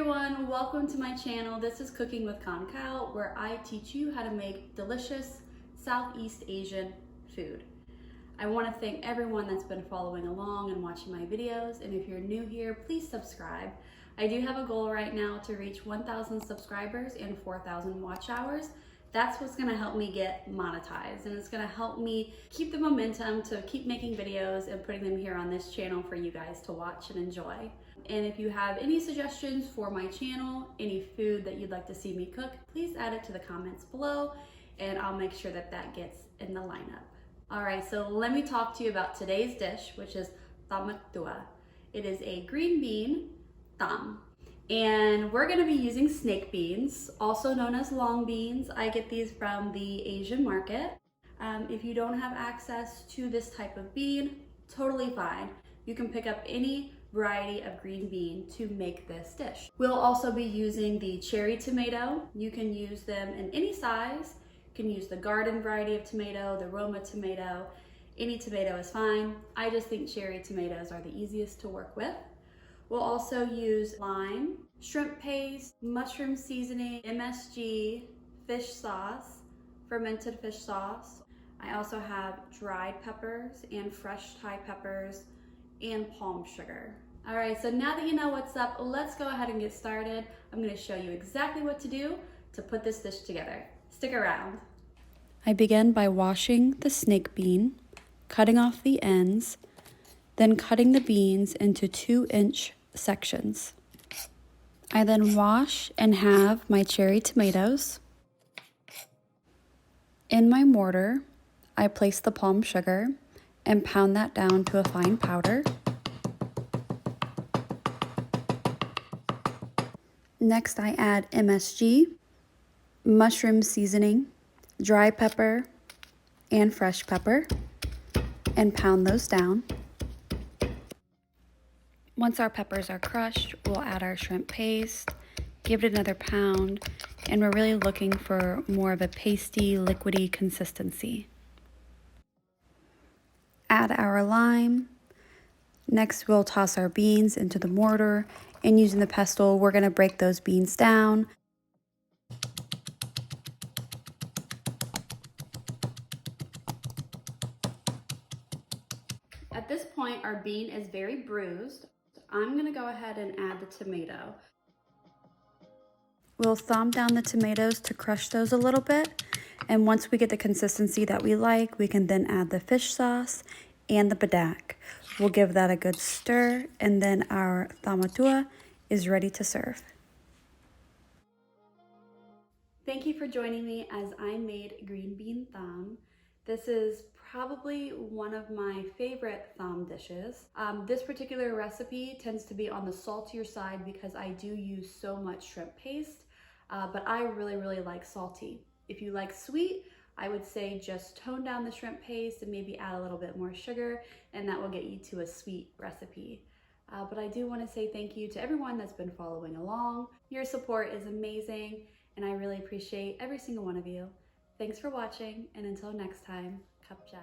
everyone, welcome to my channel. This is Cooking with Khanh Khao, where I teach you how to make delicious Southeast Asian food. I want to thank everyone that's been following along and watching my videos, and if you're new here, please subscribe. I do have a goal right now to reach 1,000 subscribers and 4,000 watch hours. That's what's going to help me get monetized, and it's going to help me keep the momentum to keep making videos and putting them here on this channel for you guys to watch and enjoy. And if you have any suggestions for my channel, any food that you'd like to see me cook, please add it to the comments below and I'll make sure that that gets in the lineup. All right, so let me talk to you about today's dish, which is Thum Mak Toua. It is a green bean thum. And we're gonna be using snake beans, also known as long beans. I get these from the Asian market. If you don't have access to this type of bean, totally fine. You can pick up any variety of green bean to make this dish. We'll also be using the cherry tomato. You can use them in any size. You can use the garden variety of tomato, the Roma tomato. Any tomato is fine. I just think cherry tomatoes are the easiest to work with. We'll also use lime, shrimp paste, mushroom seasoning, MSG, fish sauce, fermented fish sauce. I also have dried peppers and fresh Thai peppers and palm sugar. All right, so now that you know what's up, let's go ahead and get started. I'm gonna show you exactly what to do to put this dish together. Stick around. I begin by washing the snake bean, cutting off the ends, then cutting the beans into 2-inch sections. I then wash and halve my cherry tomatoes. In my mortar, I place the palm sugar and pound that down to a fine powder. Next, I add MSG, mushroom seasoning, dry pepper, and fresh pepper, and pound those down. Once our peppers are crushed, we'll add our shrimp paste, give it another pound, and we're really looking for more of a pasty, liquidy consistency. Add our lime. Next, we'll toss our beans into the mortar, and using the pestle, we're gonna break those beans down. At this point, our bean is very bruised. I'm gonna go ahead and add the tomato. We'll thumb down the tomatoes to crush those a little bit. And once we get the consistency that we like, we can then add the fish sauce and the Padaek. We'll give that a good stir, and then our Thum Mak Toua is ready to serve. Thank you for joining me as I made green bean thum. This is probably one of my favorite thum dishes. This particular recipe tends to be on the saltier side because I do use so much shrimp paste, but I really like salty. If you like sweet, I would say just tone down the shrimp paste and maybe add a little bit more sugar, and that will get you to a sweet recipe. But I do want to say thank you to everyone that's been following along. Your support is amazing, and I really appreciate every single one of you. Thanks for watching, and until next time, Cup Chai.